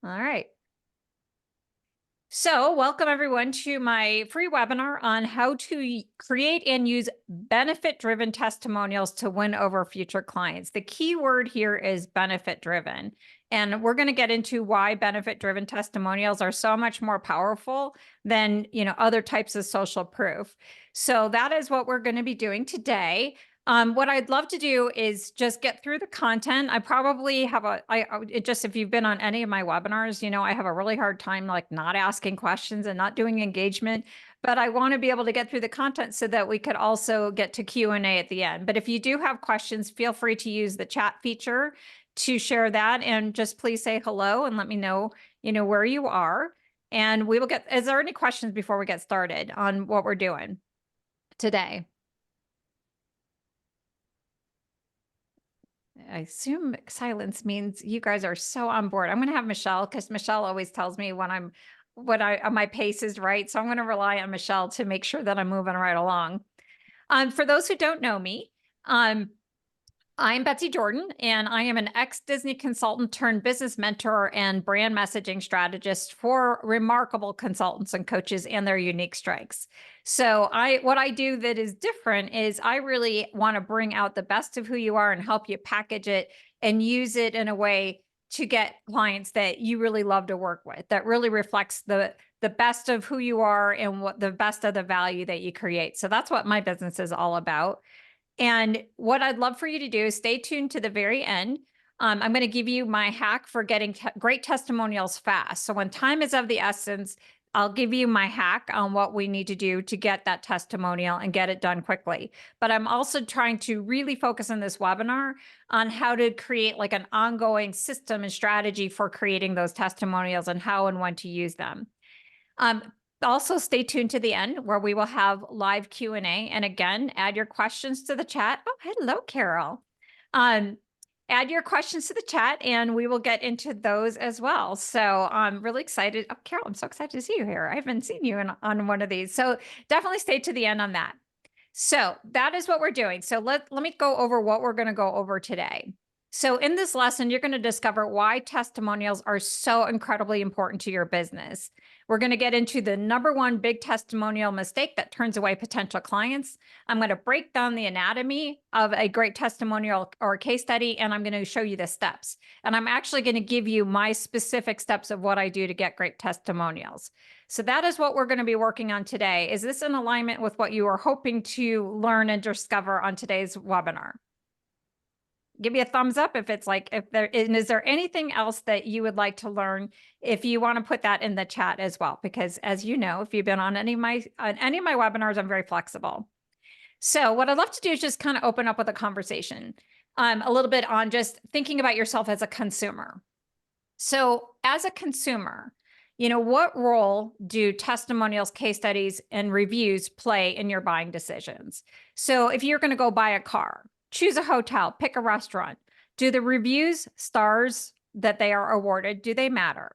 All right. So welcome everyone to my free webinar on how to create and use benefit-driven testimonials to win over future clients. The key word here is benefit-driven. And we're going to get into why benefit-driven testimonials are so much more powerful than, other types of social proof. So that is what we're going to be doing today. What I'd love to do is just get through the content. I probably have if you've been on any of my webinars, I have a really hard time like not asking questions and not doing engagement, but I want to be able to get through the content so that we could also get to Q&A at the end. But if you do have questions, feel free to use the chat feature to share that, and just please say hello and let me know, where you are. And we will is there any questions before we get started on what we're doing today? I assume silence means you guys are so on board. I'm going to have Michelle, because Michelle always tells me when my pace is right. So I'm going to rely on Michelle to make sure that I'm moving right along. For those who don't know me, I'm Betsy Jordan, and I am an ex-Disney consultant turned business mentor and brand messaging strategist for remarkable consultants and coaches and their unique strengths. So what I do that is different is I really want to bring out the best of who you are and help you package it and use it in a way to get clients that you really love to work with, that really reflects the best of who you are and what the best of the value that you create. So that's what my business is all about. And what I'd love for you to do is stay tuned to the very end. I'm going to give you my hack for getting great testimonials fast. So when time is of the essence, I'll give you my hack on what we need to do to get that testimonial and get it done quickly. But I'm also trying to really focus in this webinar on how to create like an ongoing system and strategy for creating those testimonials and how and when to use them. Also, stay tuned to the end where we will have live Q&A. And again, add your questions to the chat. Oh, hello, Carol. Add your questions to the chat and we will get into those as well. So I'm really excited. Oh, Carol, I'm so excited to see you here. I haven't seen you on one of these. So definitely stay to the end on that. So that is what we're doing. So let me go over what we're going to go over today. So in this lesson, you're going to discover why testimonials are so incredibly important to your business. We're going to get into the #1 big testimonial mistake that turns away potential clients. I'm going to break down the anatomy of a great testimonial or case study, and I'm going to show you the steps. And I'm actually going to give you my specific steps of what I do to get great testimonials. So that is what we're going to be working on today. Is this in alignment with what you are hoping to learn and discover on today's webinar? Give me a thumbs up if it's like, is there anything else that you would like to learn? If you want to put that in the chat as well, because as you know, if you've been on any of my webinars, I'm very flexible. So what I'd love to do is just kind of open up with a conversation, a little bit on just thinking about yourself as a consumer. So as a consumer, what role do testimonials, case studies, and reviews play in your buying decisions? So if you're going to go buy a car, choose a hotel, pick a restaurant, do the reviews, stars that they are awarded, do they matter?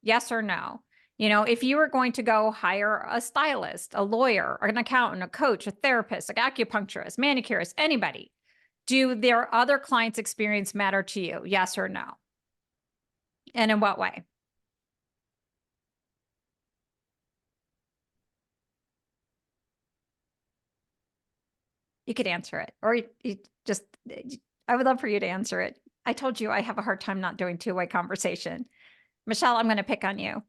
Yes or no? If you were going to go hire a stylist, a lawyer, or an accountant, a coach, a therapist, an acupuncturist, manicurist, anybody, do their other clients' experience matter to you? Yes or no? And in what way? You could answer it, or I would love for you to answer it. I told you I have a hard time not doing two-way conversation. Michelle, I'm going to pick on you.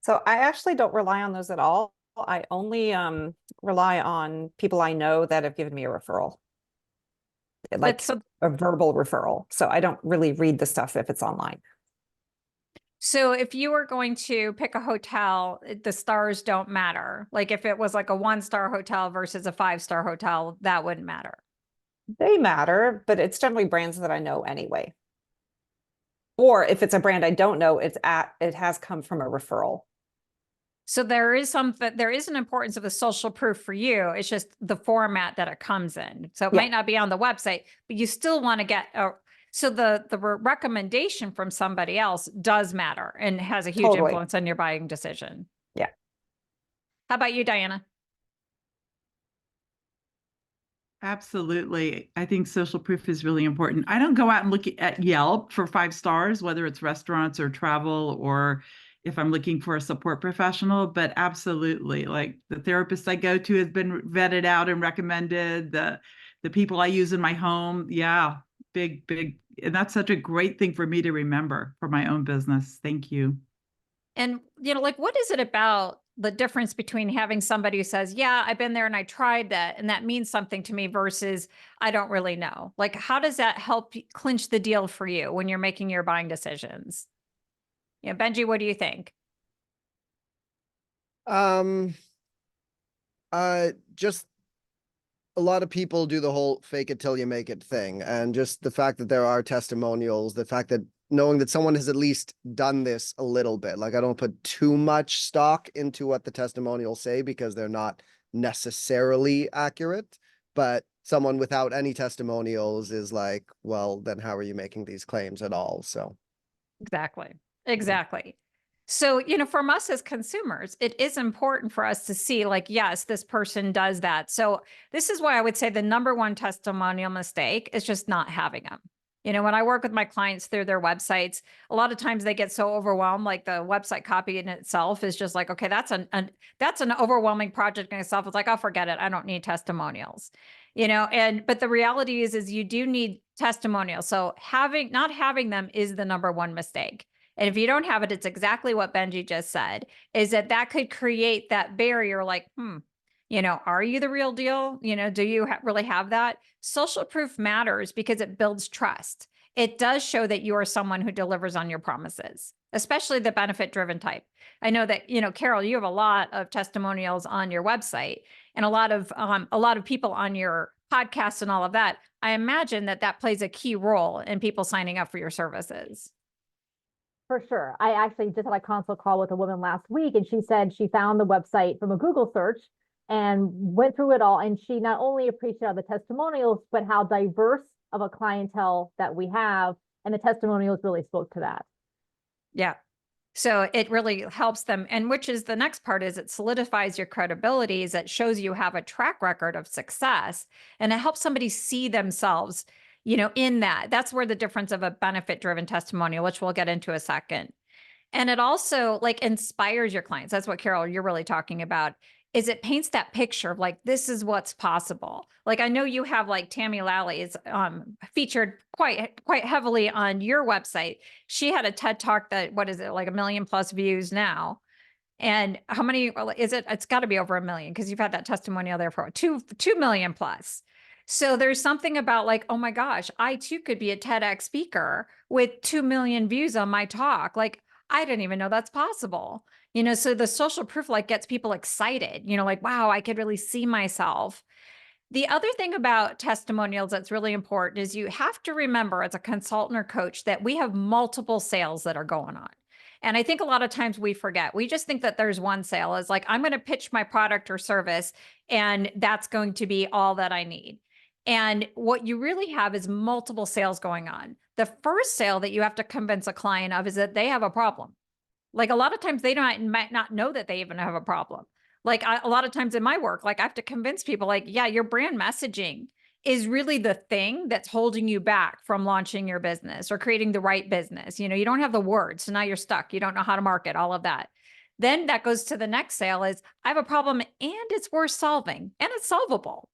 So I actually don't rely on those at all. I only rely on people I know that have given me a referral, like a verbal referral. So I don't really read the stuff if it's online. So if you were going to pick a hotel, the stars don't matter. Like if it was like a 1-star hotel versus a 5-star hotel, that wouldn't matter. They matter, but it's generally brands that I know anyway. Or if it's a brand I don't know, it has come from a referral. So there is an importance of the social proof for you. It's just the format that it comes in. So it might not be on the website, but you still want to get so the recommendation from somebody else does matter and has a huge influence on your buying decision. Yeah. How about you, Diana? Absolutely. I think social proof is really important. I don't go out and look at Yelp for 5 stars, whether it's restaurants or travel, or if I'm looking for a support professional, but absolutely, like the therapist I go to has been vetted out and recommended, the people I use in my home. Yeah, big. And that's such a great thing for me to remember for my own business. Thank you. And, like, what is it about the difference between having somebody who says, yeah, I've been there and I tried that, and that means something to me versus I don't really know? Like, how does that help clinch the deal for you when you're making your buying decisions? Benji, what do you think? Um, just a lot of people do the whole fake it till you make it thing. And just the fact that there are testimonials, the fact that knowing that someone has at least done this a little bit, like I don't put too much stock into what the testimonials say because they're not necessarily accurate, but someone without any testimonials is like, well, then how are you making these claims at all? So Exactly. Exactly. So, from us as consumers, it is important for us to see, like, yes, this person does that. So this is why I would say the number one testimonial mistake is just not having them. When I work with my clients through their websites, a lot of times they get so overwhelmed, like the website copy in itself is just like, okay, that's an overwhelming project in itself. It's like, I'll forget it. I don't need testimonials. But the reality is you do need testimonials. So not having them is the number one mistake. And if you don't have it, it's exactly what Benji just said, is that could create that barrier like, are you the real deal? Do you really have that? Social proof matters because it builds trust. It does show that you are someone who delivers on your promises, especially the benefit driven type. I know that, Carol, you have a lot of testimonials on your website and a lot of people on your podcast and all of that. I imagine that plays a key role in people signing up for your services. For sure. I actually just had a consult call with a woman last week, and she said she found the website from a Google search and went through it all. And she not only appreciated the testimonials, but how diverse of a clientele that we have. And the testimonials really spoke to that. Yeah. So it really helps them. And which is the next part is it solidifies your credibility, is it shows you have a track record of success, and it helps somebody see themselves, in that. That's where the difference of a benefit driven testimonial, which we'll get into a second. And it also like inspires your clients. That's what, Carol, you're really talking about, is it paints that picture of like, this is what's possible. Like, I know you have like Tammy Lally is featured quite heavily on your website. She had a TED talk that, what is it, like 1 million+ views now. And how many is it? It's got to be over 1 million because you've had that testimonial there for 2 million+. So there's something about like, oh my gosh, I too could be a TEDx speaker with 2 million views on my talk. Like, I didn't even know that's possible. So the social proof like gets people excited, like, wow, I could really see myself. The other thing about testimonials that's really important is you have to remember as a consultant or coach that we have multiple sales that are going on. And I think a lot of times we forget. We just think that there's one sale is like, I'm going to pitch my product or service, and that's going to be all that I need. And what you really have is multiple sales going on. The first sale that you have to convince a client of is that they have a problem. Like a lot of times they might not know that they even have a problem. Like a lot of times in my work, like I have to convince people like, yeah, your brand messaging is really the thing that's holding you back from launching your business or creating the right business. You don't have the words. So now you're stuck. You don't know how to market, all of that. Then that goes to the next sale is I have a problem and it's worth solving and it's solvable.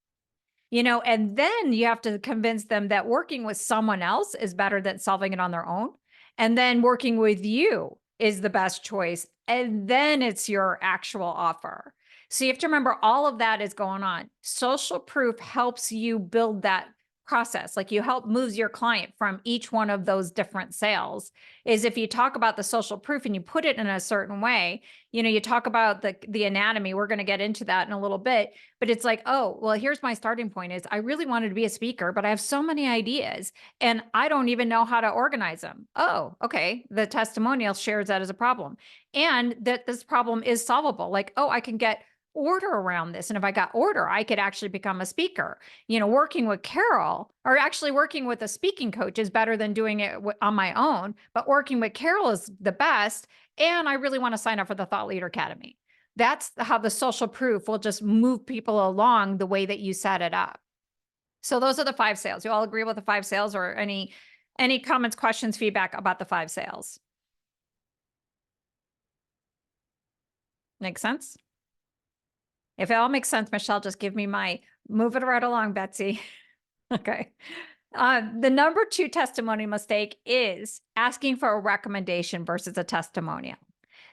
And then you have to convince them that working with someone else is better than solving it on their own. And then working with you is the best choice. And then it's your actual offer. So you have to remember all of that is going on. Social proof helps you build that process. Like you help moves your client from each one of those different sales. Is if you talk about the social proof and you put it in a certain way, you talk about the anatomy. We're going to get into that in a little bit, but it's like, oh, well, here's my starting point is I really wanted to be a speaker, but I have so many ideas and I don't even know how to organize them. Oh, okay. The testimonial shares that as a problem and that this problem is solvable. Like, oh, I can get order around this. And if I got order, I could actually become a speaker. Working with Carol or actually working with a speaking coach is better than doing it on my own, but working with Carol is the best. And I really want to sign up for the Thought Leader Academy. That's how the social proof will just move people along the way that you set it up. So those are the 5 sales. You all agree with the 5 sales, or any comments, questions, feedback about the 5 sales? Make sense? If it all makes sense, Michelle, just give me move it right along, Betsy. Okay. The number 2 testimony mistake is asking for a recommendation versus a testimonial.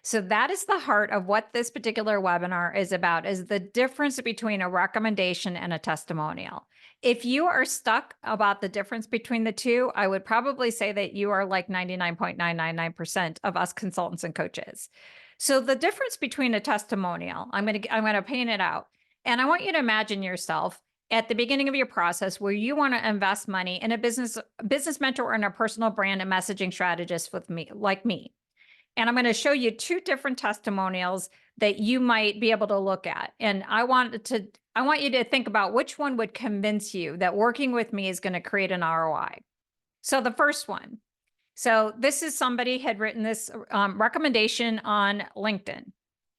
So that is the heart of what this particular webinar is about, is the difference between a recommendation and a testimonial. If you are stuck about the difference between the two, I would probably say that you are like 99.999% of us consultants and coaches. So the difference between a testimonial, I'm going to paint it out. And I want you to imagine yourself at the beginning of your process where you want to invest money in a business mentor and a personal brand and messaging strategist with me, like me. And I'm going to show you 2 different testimonials that you might be able to look at. And I want you to think about which one would convince you that working with me is going to create an ROI. So the first one. So this is somebody had written this recommendation on LinkedIn.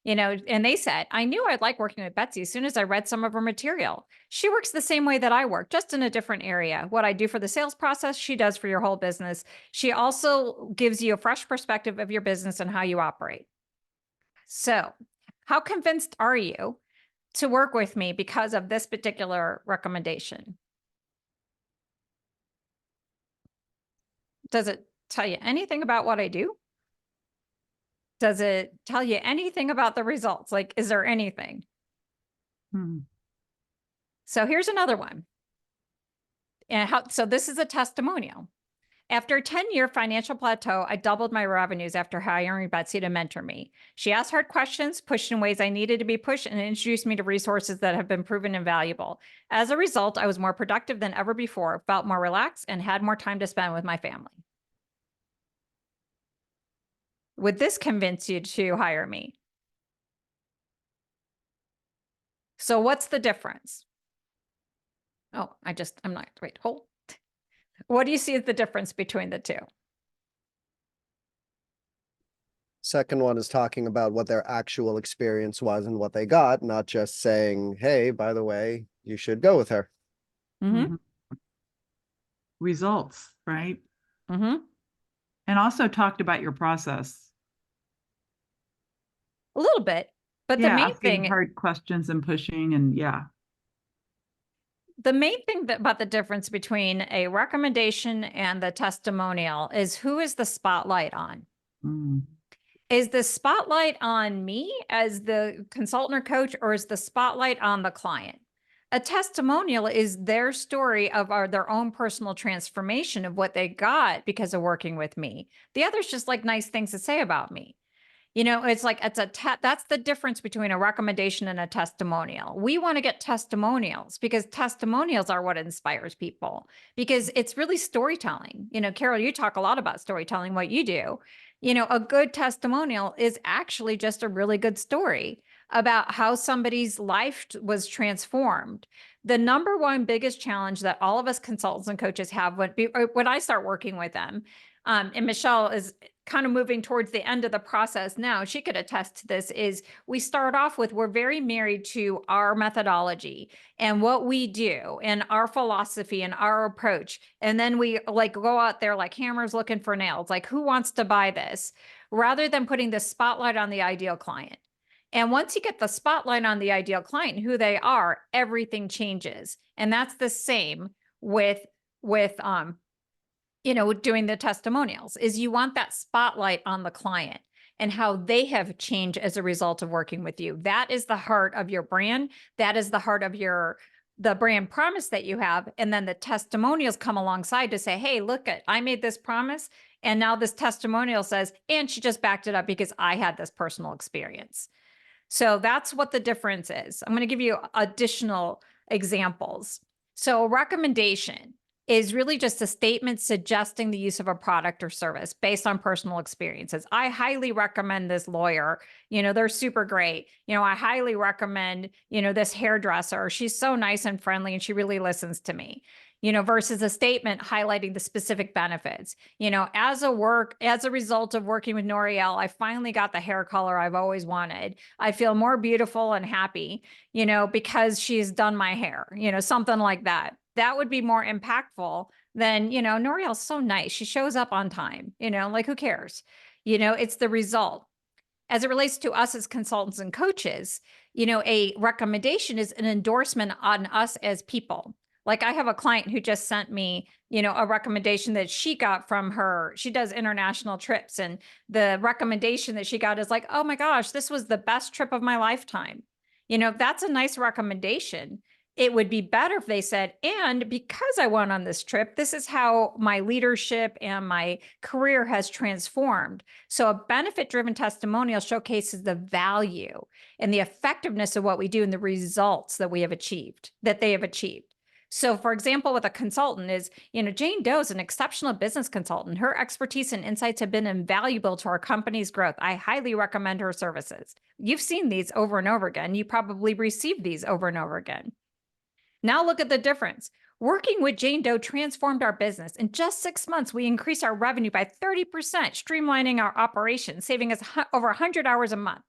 And they said, I knew I'd like working with Betsy as soon as I read some of her material. She works the same way that I work, just in a different area. What I do for the sales process, she does for your whole business. She also gives you a fresh perspective of your business and how you operate. So how convinced are you to work with me because of this particular recommendation? Does it tell you anything about what I do? Does it tell you anything about the results? Like, is there anything? So here's another one. So this is a testimonial. After a 10-year financial plateau, I doubled my revenues after hiring Betsy to mentor me. She asked hard questions, pushed in ways I needed to be pushed, and introduced me to resources that have been proven invaluable. As a result, I was more productive than ever before, felt more relaxed, and had more time to spend with my family. Would this convince you to hire me? So what's the difference? Oh, I'm not, wait, hold. What do you see as the difference between the 2? Second one is talking about what their actual experience was and what they got, not just saying, hey, by the way, you should go with her. Results, right? And also talked about your process. A little bit, but the main thing, hard questions and pushing, and the main thing about the difference between a recommendation and the testimonial is, who is the spotlight on? Is the spotlight on me as the consultant or coach, or is the spotlight on the client? A testimonial is their story of their own personal transformation of what they got because of working with me. The other's just like nice things to say about me. It's like, that's the difference between a recommendation and a testimonial. We want to get testimonials because testimonials are what inspires people, because it's really storytelling. Carol, you talk a lot about storytelling, what you do. A good testimonial is actually just a really good story about how somebody's life was transformed. The number one biggest challenge that all of us consultants and coaches have when I start working with them, and Michelle is kind of moving towards the end of the process now, she could attest to this, is we start off with, we're very married to our methodology and what we do and our philosophy and our approach. And then we like go out there like hammers looking for nails, like who wants to buy this, rather than putting the spotlight on the ideal client. And once you get the spotlight on the ideal client, who they are, everything changes. And that's the same with doing the testimonials, is you want that spotlight on the client and how they have changed as a result of working with you. That is the heart of your brand. That is the heart of the brand promise that you have. And then the testimonials come alongside to say, hey, look, I made this promise. And now this testimonial says, and she just backed it up because I had this personal experience. So that's what the difference is. I'm going to give you additional examples. So a recommendation is really just a statement suggesting the use of a product or service based on personal experiences. I highly recommend this lawyer. They're super great. I highly recommend, this hairdresser. She's so nice and friendly and she really listens to me. Versus a statement highlighting the specific benefits. As a result of working with Noriel, I finally got the hair color I've always wanted. I feel more beautiful and happy, because she's done my hair, something like that. That would be more impactful than, Noriel's so nice. She shows up on time, like who cares? It's the result. As it relates to us as consultants and coaches, a recommendation is an endorsement on us as people. Like I have a client who just sent me, a recommendation that she got from she does international trips. And the recommendation that she got is like, oh my gosh, this was the best trip of my lifetime. That's a nice recommendation. It would be better if they said, and because I went on this trip, this is how my leadership and my career has transformed. So a benefit-driven testimonial showcases the value and the effectiveness of what we do and the results that they have achieved. So for example, with a consultant is, Jane Doe is an exceptional business consultant. Her expertise and insights have been invaluable to our company's growth. I highly recommend her services. You've seen these over and over again. You probably received these over and over again. Now look at the difference. Working with Jane Doe transformed our business. In just 6 months, we increased our revenue by 30%, streamlining our operations, saving us over 100 hours a month.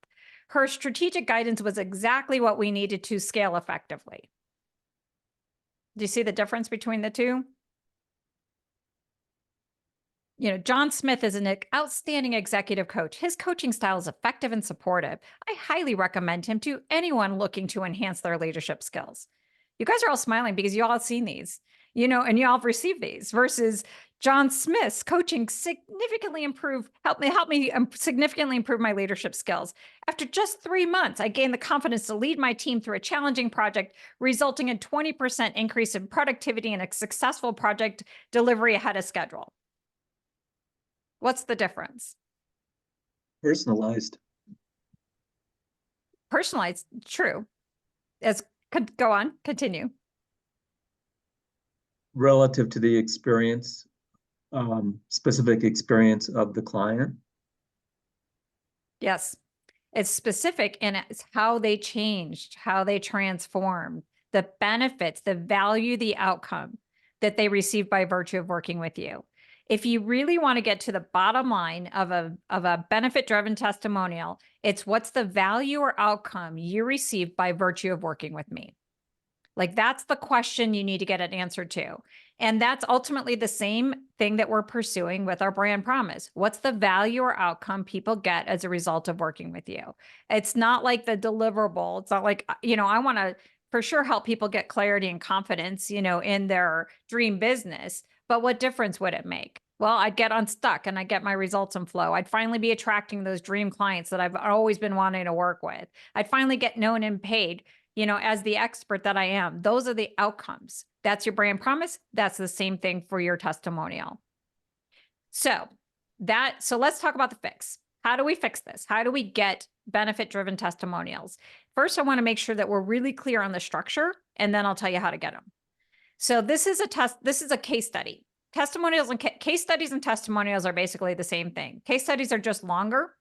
Her strategic guidance was exactly what we needed to scale effectively. Do you see the difference between the two? John Smith is an outstanding executive coach. His coaching style is effective and supportive. I highly recommend him to anyone looking to enhance their leadership skills. You guys are all smiling because you all have seen these, and you all have received these versus John Smith's coaching helped me significantly improve my leadership skills. After just 3 months, I gained the confidence to lead my team through a challenging project, resulting in 20% increase in productivity and a successful project delivery ahead of schedule. What's the difference? Personalized. Personalized, true. Go on, continue. Relative to the experience, specific experience of the client. Yes, it's specific and it's how they changed, how they transformed, the benefits, the value, the outcome that they received by virtue of working with you. If you really want to get to the bottom line of a benefit-driven testimonial, it's what's the value or outcome you received by virtue of working with me. Like that's the question you need to get an answer to. And that's ultimately the same thing that we're pursuing with our brand promise. What's the value or outcome people get as a result of working with you? It's not like the deliverable. It's not like, I want to for sure help people get clarity and confidence, in their dream business. But what difference would it make? Well, I'd get unstuck and I'd get my results and flow. I'd finally be attracting those dream clients that I've always been wanting to work with. I'd finally get known and paid, as the expert that I am. Those are the outcomes. That's your brand promise. That's the same thing for your testimonial. So let's talk about the fix. How do we fix this? How do we get benefit-driven testimonials? First, I want to make sure that we're really clear on the structure, and then I'll tell you how to get them. So this is a case study. Testimonials and case studies and testimonials are basically the same thing. Case studies are just longer.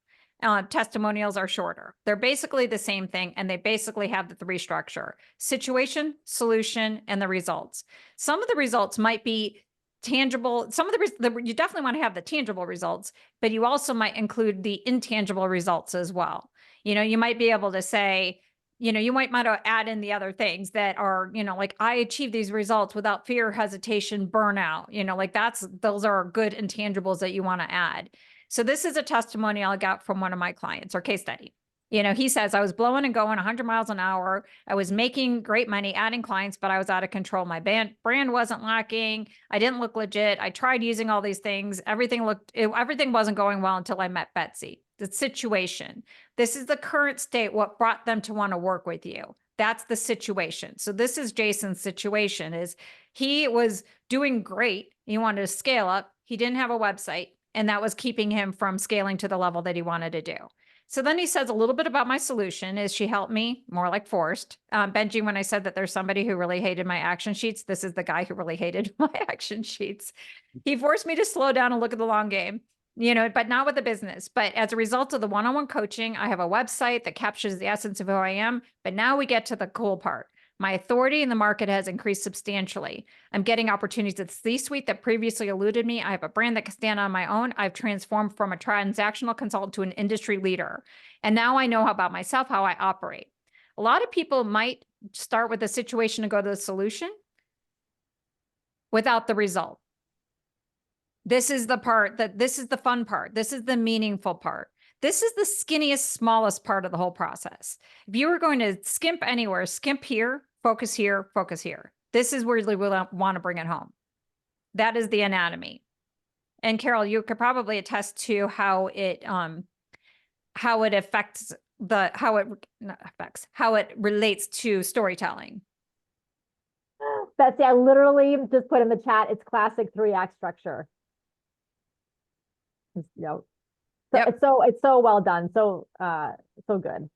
Testimonials are shorter. They're basically the same thing, and they basically have the 3 structure: situation, solution, and the results. Some of the results might be tangible. Some of you definitely want to have the tangible results, but you also might include the intangible results as well. You might be able to say, you might want to add in the other things that are, like I achieved these results without fear, hesitation, burnout, those are good intangibles that you want to add. So this is a testimonial I got from one of my clients, or case study. He says, I was blowing and going 100 miles an hour. I was making great money, adding clients, but I was out of control. My brand wasn't lacking. I didn't look legit. I tried using all these things. Everything wasn't going well until I met Betsy. The situation. This is the current state, what brought them to want to work with you. That's the situation. So this is Jason's situation. Is he was doing great. He wanted to scale up. He didn't have a website, and that was keeping him from scaling to the level that he wanted to do. So then he says a little bit about my solution is she helped me, more like forced. Benji, when I said that there's somebody who really hated my action sheets, this is the guy who really hated my action sheets. He forced me to slow down and look at the long game, but not with the business. But as a result of the one-on-one coaching, I have a website that captures the essence of who I am. But now we get to the cool part. My authority in the market has increased substantially. I'm getting opportunities at C-suite that previously eluded me. I have a brand that can stand on my own. I've transformed from a transactional consultant to an industry leader. And now I know about myself, how I operate. A lot of people might start with the situation and go to the solution. without the result. This is the part this is the fun part. This is the meaningful part. This is the skinniest, smallest part of the whole process. If you were going to skimp anywhere, skimp here, focus here, focus here. This is where you want to bring it home. That is the anatomy. And Carol, you could probably attest to how it affects how it relates to storytelling. Betsy, I literally just put in the chat, it's classic 3-act structure. You know, so Yep. it's so well done. So good.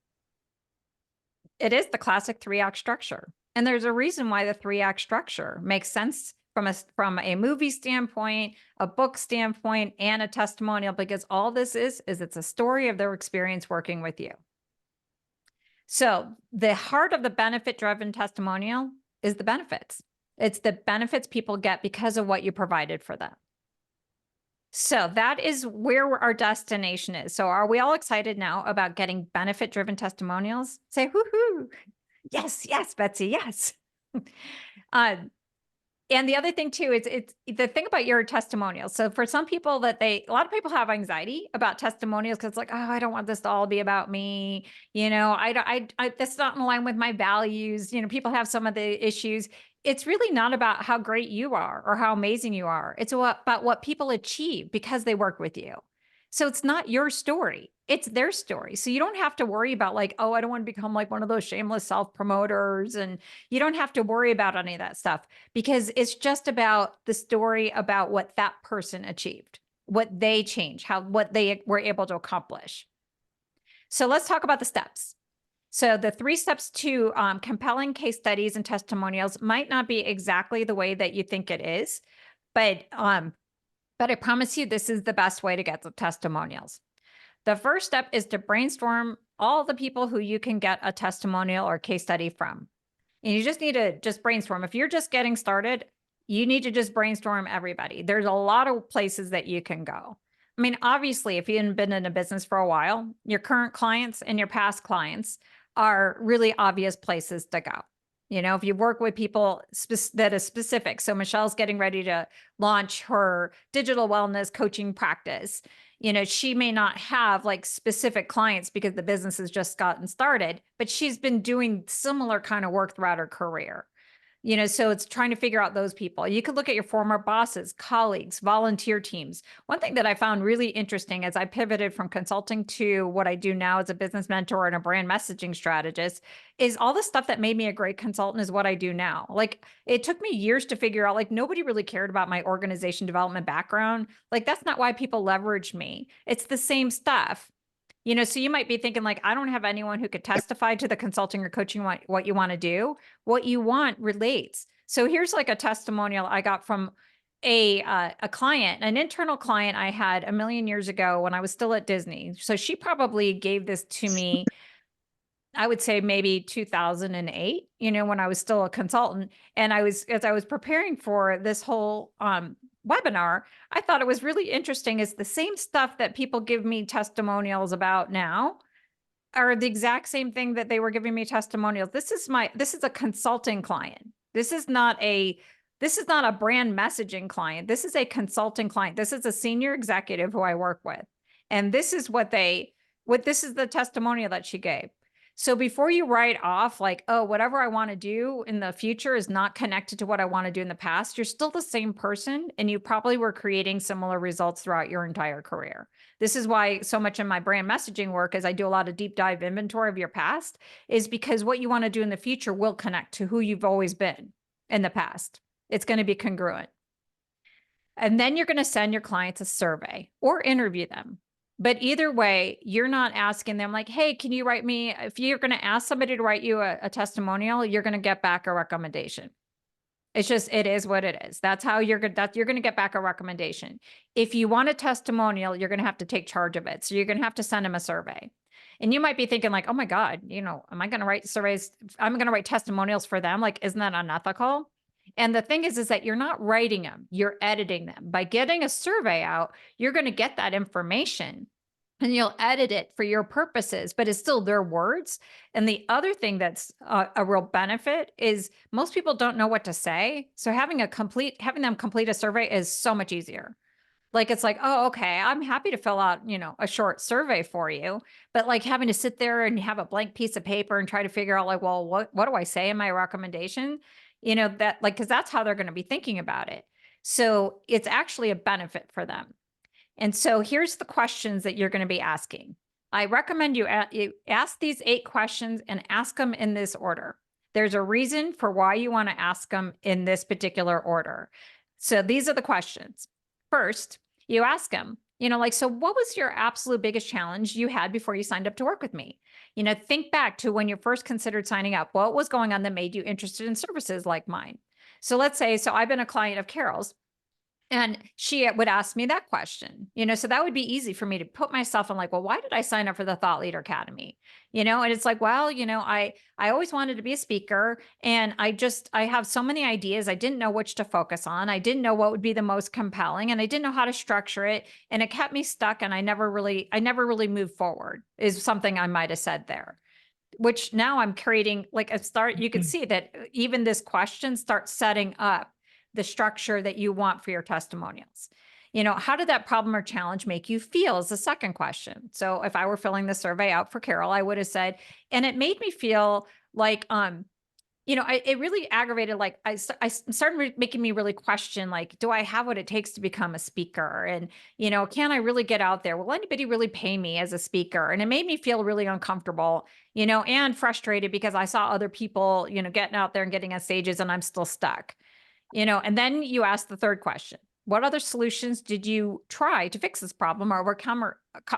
It is the classic 3-act structure. And there's a reason why the 3-act structure makes sense from a movie standpoint, a book standpoint, and a testimonial, because all this is it's a story of their experience working with you. So the heart of the benefit-driven testimonial is the benefits. It's the benefits people get because of what you provided for them. So that is where our destination is. So are we all excited now about getting benefit-driven testimonials? Say, woohoo. Yes, yes, Betsy, yes. And the other thing too, it's the thing about your testimonials. So for some people a lot of people have anxiety about testimonials because it's like, oh, I don't want this to all be about me. You know, that's not in line with my values. You know, people have some of the issues. It's really not about how great you are or how amazing you are. It's about what people achieve because they work with you. So it's not your story, it's their story. So you don't have to worry about like, oh, I don't want to become like one of those shameless self-promoters. And you don't have to worry about any of that stuff because it's just about the story about what that person achieved, what they changed, what they were able to accomplish. So let's talk about the steps. So the 3 steps to compelling case studies and testimonials might not be exactly the way that you think it is, but I promise you, this is the best way to get the testimonials. The first step is to brainstorm all the people who you can get a testimonial or case study from. And you just need to brainstorm. If you're just getting started, you need to just brainstorm everybody. There's a lot of places that you can go. I mean, obviously, if you haven't been in a business for a while, your current clients and your past clients are really obvious places to go. You know, if you work with people that is specific. So Michelle's getting ready to launch her digital wellness coaching practice. You know, she may not have like specific clients because the business has just gotten started, but she's been doing similar kind of work throughout her career. You know, so it's trying to figure out those people. You could look at your former bosses, colleagues, volunteer teams. One thing that I found really interesting as I pivoted from consulting to what I do now as a business mentor and a brand messaging strategist is all the stuff that made me a great consultant is what I do now. Like it took me years to figure out, like nobody really cared about my organization development background. Like that's not why people leveraged me. It's the same stuff. You know, so you might be thinking like, I don't have anyone who could testify to the consulting or coaching what you want to do. What you want relates. So here's like a testimonial I got from a client, an internal client I had a million years ago when I was still at Disney. So she probably gave this to me, I would say maybe 2008, you know, when I was still a consultant. And as I was preparing for this whole webinar, I thought it was really interesting is the same stuff that people give me testimonials about now are the exact same thing that they were giving me testimonials. This is a consulting client. This is not a brand messaging client. This is a consulting client. This is a senior executive who I work with. And this is this is the testimonial that she gave. So before you write off like, oh, whatever I want to do in the future is not connected to what I want to do in the past, you're still the same person and you probably were creating similar results throughout your entire career. This is why so much in my brand messaging work, as I do a lot of deep dive inventory of your past, is because what you want to do in the future will connect to who you've always been in the past. It's going to be congruent. And then you're going to send your clients a survey or interview them. But either way, you're not asking them like, hey, can you write me? If you're going to ask somebody to write you a testimonial, you're going to get back a recommendation. It is what it is. That's how you're going to get back a recommendation. If you want a testimonial, you're going to have to take charge of it. So you're going to have to send them a survey. And you might be thinking like, oh my God, you know, am I going to write surveys? I'm going to write testimonials for them. Like, isn't that unethical? And the thing is that you're not writing them, you're editing them. By getting a survey out, you're going to get that information. and you'll edit it for your purposes, but it's still their words. And the other thing that's a real benefit is most people don't know what to say. So having them complete a survey is so much easier. Like, it's like, oh, okay, I'm happy to fill out, a short survey for you, but like having to sit there and have a blank piece of paper and try to figure out like, well, what do I say in my recommendation? That like, cause that's how they're going to be thinking about it. So it's actually a benefit for them. And so here's the questions that you're going to be asking. I recommend you ask these 8 questions and ask them in this order. There's a reason for why you want to ask them in this particular order. So these are the questions. First, you ask them, like, so what was your absolute biggest challenge you had before you signed up to work with me? Think back to when you first considered signing up. What was going on that made you interested in services like mine? So let's say, so I've been a client of Carol's, and she would ask me that question, so that would be easy for me to put myself in like, well, why did I sign up for the Thought Leader Academy? And it's like, well, I always wanted to be a speaker, and I have so many ideas. I didn't know which to focus on. I didn't know what would be the most compelling, and I didn't know how to structure it. And it kept me stuck, and I never really moved forward, is something I might've said there, which now I'm creating like you can see that even this question starts setting up the structure that you want for your testimonials. How did that problem or challenge make you feel is the second question. So if I were filling the survey out for Carol, I would have said, and it made me feel like, it really aggravated, like I started making me really question, like, do I have what it takes to become a speaker? And, can I really get out there? Will anybody really pay me as a speaker? And it made me feel really uncomfortable, and frustrated because I saw other people, getting out there and getting on stages, and I'm still stuck. And then you ask the third question. What other solutions did you try to fix this problem or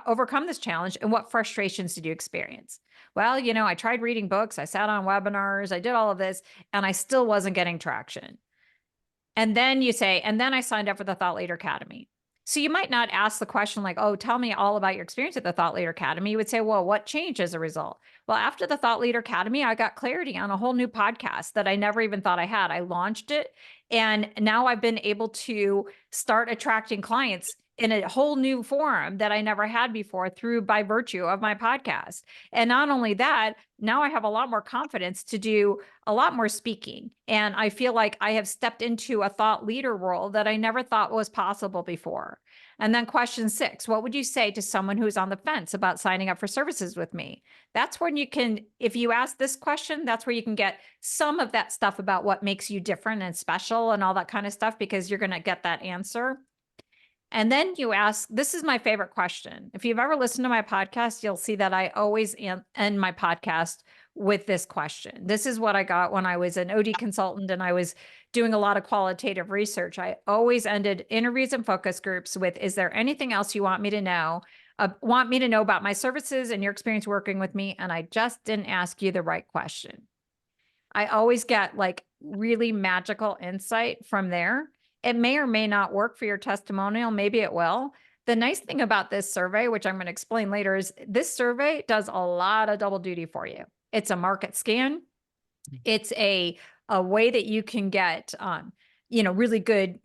overcome this challenge? And what frustrations did you experience? Well, I tried reading books, I sat on webinars, I did all of this, and I still wasn't getting traction. And then you say, and then I signed up for the Thought Leader Academy. So you might not ask the question like, oh, tell me all about your experience at the Thought Leader Academy. You would say, well, what changed as a result? Well, after the Thought Leader Academy, I got clarity on a whole new podcast that I never even thought I had. I launched it, and now I've been able to start attracting clients in a whole new forum that I never had before by virtue of my podcast. And not only that, now I have a lot more confidence to do a lot more speaking. And I feel like I have stepped into a thought leader role that I never thought was possible before. And then question 6, what would you say to someone who's on the fence about signing up for services with me? That's when you can, if you ask this question, that's where you can get some of that stuff about what makes you different and special and all that kind of stuff, because you're going to get that answer. And then you ask, this is my favorite question. If you've ever listened to my podcast, you'll see that I always end my podcast with this question. This is what I got when I was an OD consultant and I was doing a lot of qualitative research. I always ended interviews and focus groups with, is there anything else you want me to know about my services and your experience working with me? And I just didn't ask you the right question. I always get like really magical insight from there. It may or may not work for your testimonial. Maybe it will. The nice thing about this survey, which I'm going to explain later, is this survey does a lot of double duty for you. It's a market scan. It's a way that you can get, really good,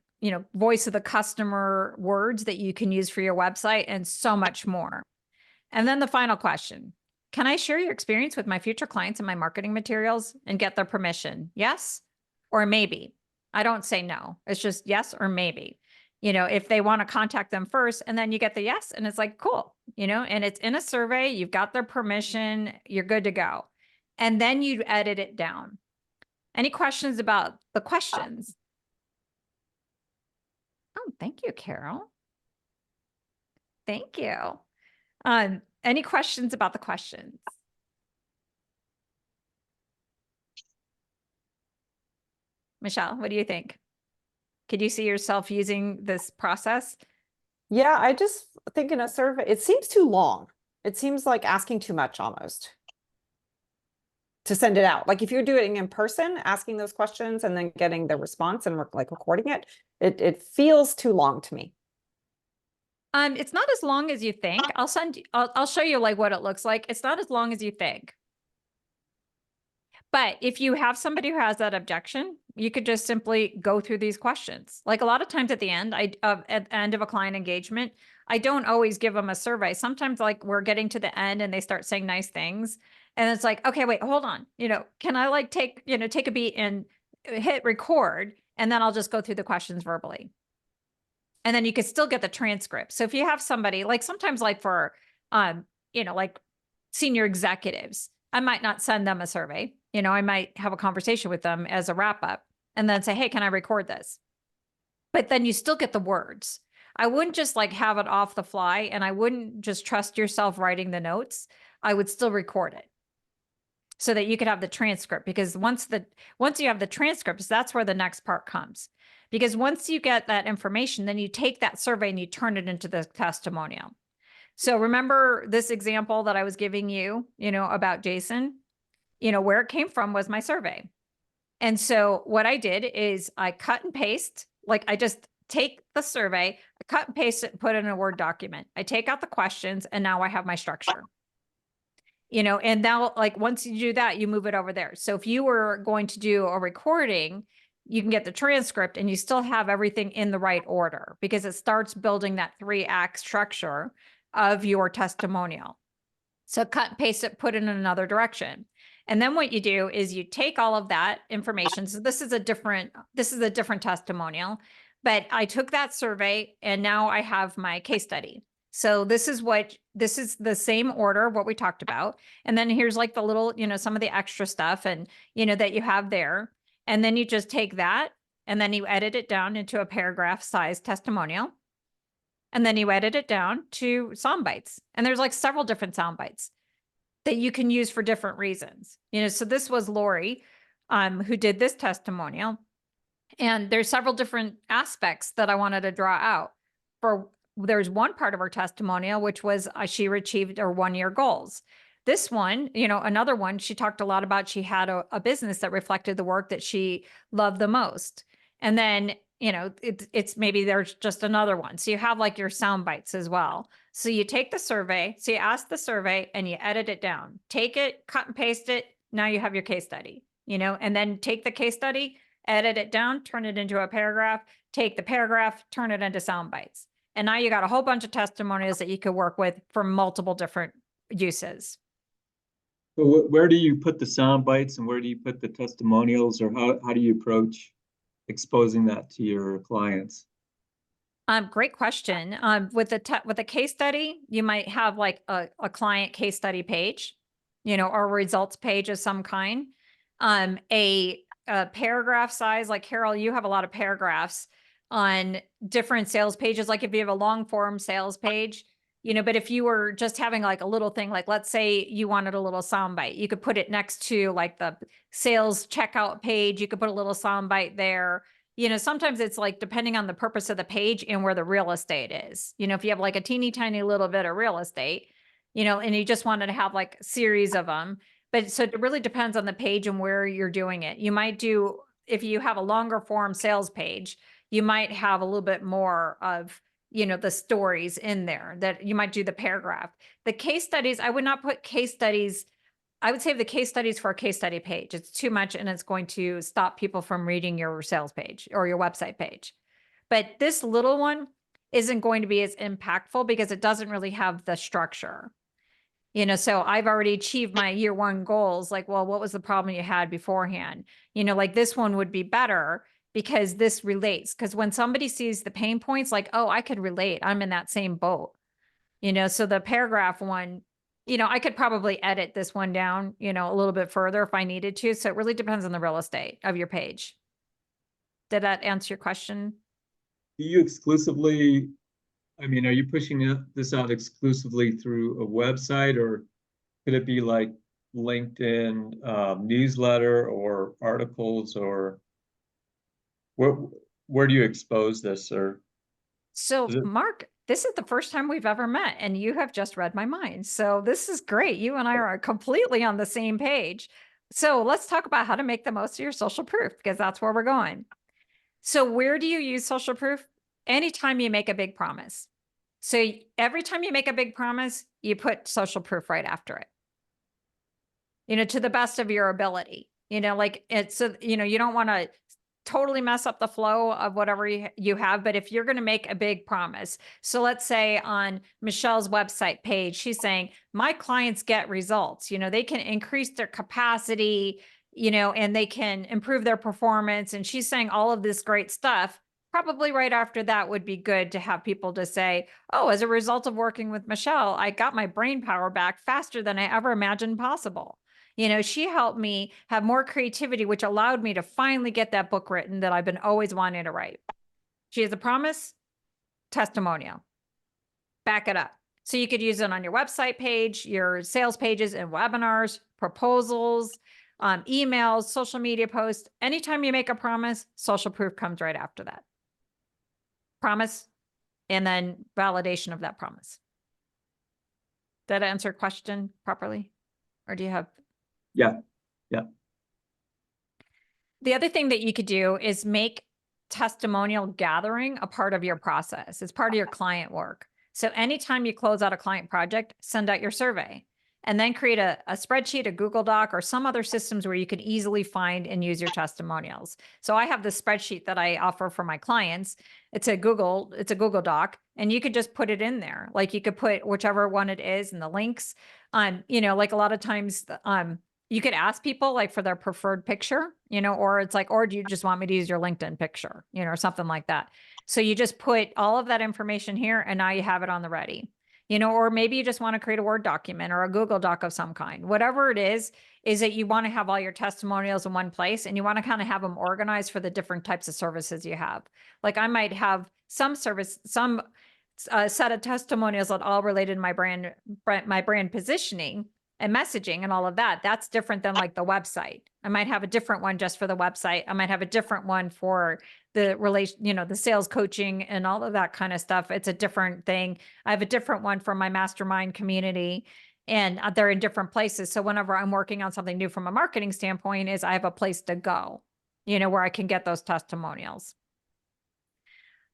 voice of the customer words that you can use for your website and so much more. And then the final question, can I share your experience with my future clients and my marketing materials and get their permission? Yes or maybe. I don't say no. It's just yes or maybe. If they want to contact them first, and then you get the yes, and it's like, cool, and it's in a survey, you've got their permission, you're good to go. And then you edit it down. Any questions about the questions? Oh, thank you, Carol. Thank you. Any questions about the questions? Michelle, what do you think? Could you see yourself using this process? Yeah, I just think in a survey, it seems too long. It seems like asking too much almost to send it out. Like if you're doing it in person, asking those questions and then getting the response and recording it, it feels too long to me. It's not as long as you think. I'll show you like what it looks like. It's not as long as you think. But if you have somebody who has that objection, you could just simply go through these questions. Like a lot of times at the end, at the end of a client engagement, I don't always give them a survey. Sometimes like we're getting to the end and they start saying nice things. And it's like, okay, wait, hold on. Can I like take a beat and hit record, and then I'll just go through the questions verbally. And then you could still get the transcript. So if you have somebody like sometimes like for, like senior executives, I might not send them a survey. I might have a conversation with them as a wrap up and then say, hey, can I record this? But then you still get the words. I wouldn't just like have it off the fly, and I wouldn't just trust yourself writing the notes. I would still record it so that you could have the transcript, because once you have the transcripts, that's where the next part comes. Because once you get that information, then you take that survey and you turn it into the testimonial. So remember this example that I was giving you, about Jason, where it came from was my survey. And so what I did is I cut and paste, like I just take the survey, I cut and paste it and put it in a Word document. I take out the questions, and now I have my structure. And now like once you do that, you move it over there. So if you were going to do a recording, you can get the transcript and you still have everything in the right order, because it starts building that 3-act structure of your testimonial. So cut and paste it, put it in another direction. And then what you do is you take all of that information. So this is a different testimonial, but I took that survey and now I have my case study. So this is the same order, what we talked about. And then here's like the little, some of the extra stuff and, that you have there. And then you just take that and then you edit it down into a paragraph size testimonial. And then you edit it down to sound bites. And there's like several different sound bites that you can use for different reasons. So this was Lori, who did this testimonial. And there's several different aspects that I wanted to draw out. There's one part of her testimonial, which was she achieved her 1-year goals. This one, another one, she talked a lot about she had a business that reflected the work that she loved the most. And then, it's maybe there's just another one. So you have like your sound bites as well. So you take the survey, so you ask the survey and you edit it down, take it, cut and paste it. Now you have your case study, and then take the case study, edit it down, turn it into a paragraph, take the paragraph, turn it into sound bites. And now you got a whole bunch of testimonials that you could work with for multiple different uses. So where do you put the sound bites and where do you put the testimonials, or how do you approach exposing that to your clients? Great question. With the case study, you might have like a client case study page, or a results page of some kind. A paragraph size, like Carol, you have a lot of paragraphs on different sales pages. Like if you have a long form sales page, but if you were just having like a little thing, like let's say you wanted a little soundbite, you could put it next to like the sales checkout page. You could put a little soundbite there. Sometimes it's like depending on the purpose of the page and where the real estate is. If you have like a teeny tiny little bit of real estate, and you just wanted to have like a series of them. But so it really depends on the page and where you're doing it. You might do, if you have a longer form sales page, you might have a little bit more of, the stories in there that you might do the paragraph. The case studies, I would not put case studies. I would save the case studies for a case study page. It's too much and it's going to stop people from reading your sales page or your website page. But this little one isn't going to be as impactful because it doesn't really have the structure. So I've already achieved my year 1 goals. Like, well, what was the problem you had beforehand? Like this one would be better because this relates. Because when somebody sees the pain points, like, oh, I could relate. I'm in that same boat. So the paragraph one, I could probably edit this one down, a little bit further if I needed to. So it really depends on the real estate of your page. Did that answer your question? Do you exclusively, are you pushing this out exclusively through a website, or could it be like LinkedIn newsletter or articles, or where do you expose this? Or so Mark, this is the first time we've ever met and you have just read my mind. So this is great. You and I are completely on the same page. So let's talk about how to make the most of your social proof, because that's where we're going. So where do you use social proof? Anytime you make a big promise. So every time you make a big promise, you put social proof right after it, to the best of your ability, like it's, you don't want to totally mess up the flow of whatever you have. But if you're going to make a big promise, so let's say on Michelle's website page, she's saying, my clients get results, they can increase their capacity, and they can improve their performance. And she's saying all of this great stuff. Probably right after that would be good to have people to say, oh, as a result of working with Michelle, I got my brain power back faster than I ever imagined possible. She helped me have more creativity, which allowed me to finally get that book written that I've been always wanting to write. She has a promise, testimonial. Back it up. So you could use it on your website page, your sales pages and webinars, proposals, emails, social media posts. Anytime you make a promise, social proof comes right after that. Promise, and then validation of that promise. Did that answer your question properly? Or do you have? Yeah. Yeah. The other thing that you could do is make testimonial gathering a part of your process. It's part of your client work. So anytime you close out a client project, send out your survey and then create a spreadsheet, a Google Doc, or some other systems where you can easily find and use your testimonials. So I have this spreadsheet that I offer for my clients. It's a Google Doc, and you could just put it in there. Like you could put whichever one it is and the links. Like a lot of times, you could ask people like for their preferred picture, or it's like, or do you just want me to use your LinkedIn picture, or something like that. So you just put all of that information here and now you have it on the ready, or maybe you just want to create a Word document or a Google Doc of some kind. Whatever it is that you want to have all your testimonials in one place and you want to kind of have them organized for the different types of services you have. Like I might have some set of testimonials that all related to my brand positioning and messaging and all of that. That's different than like the website. I might have a different one just for the website. I might have a different one for the the sales coaching and all of that kind of stuff. It's a different thing. I have a different one for my mastermind community, and they're in different places. So whenever I'm working on something new from a marketing standpoint, is I have a place to go, where I can get those testimonials.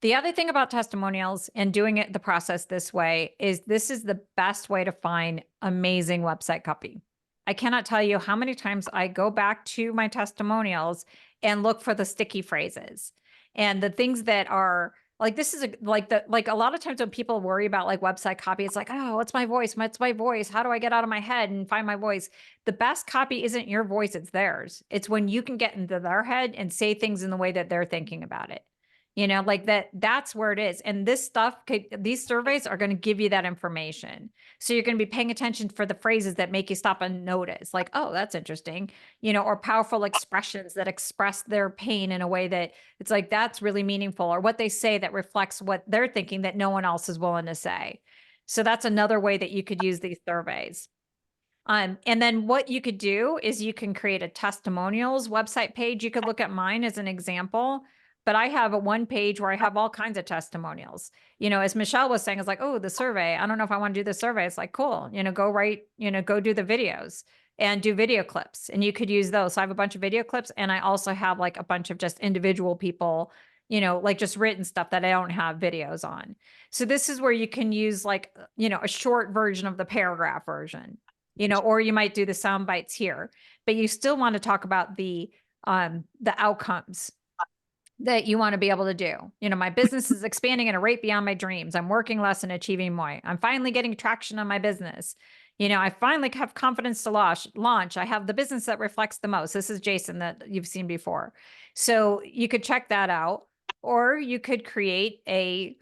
The other thing about testimonials and doing the process this way is this is the best way to find amazing website copy. I cannot tell you how many times I go back to my testimonials and look for the sticky phrases and the things that are like, this is like a lot of times when people worry about like website copy, it's like, oh, what's my voice? What's my voice? How do I get out of my head and find my voice? The best copy isn't your voice, it's theirs. It's when you can get into their head and say things in the way that they're thinking about it. Like that's where it is. And this stuff, these surveys are going to give you that information. So you're going to be paying attention for the phrases that make you stop and notice, like, oh, that's interesting, or powerful expressions that express their pain in a way that it's like, that's really meaningful, or what they say that reflects what they're thinking that no one else is willing to say. So that's another way that you could use these surveys. And then what you could do is you can create a testimonials website page. You could look at mine as an example. But I have a one page where I have all kinds of testimonials. As Michelle was saying, it's like, oh, the survey. I don't know if I want to do the survey. It's like, cool, go go do the videos and do video clips. And you could use those. So I have a bunch of video clips. And I also have like a bunch of just individual people, like just written stuff that I don't have videos on. So this is where you can use like, a short version of the paragraph version, or you might do the sound bites here, but you still want to talk about the outcomes that you want to be able to do. My business is expanding at a rate beyond my dreams. I'm working less and achieving more. I'm finally getting traction on my business. I finally have confidence to launch. I have the business that reflects the most. This is Jason that you've seen before. So you could check that out, or you could create a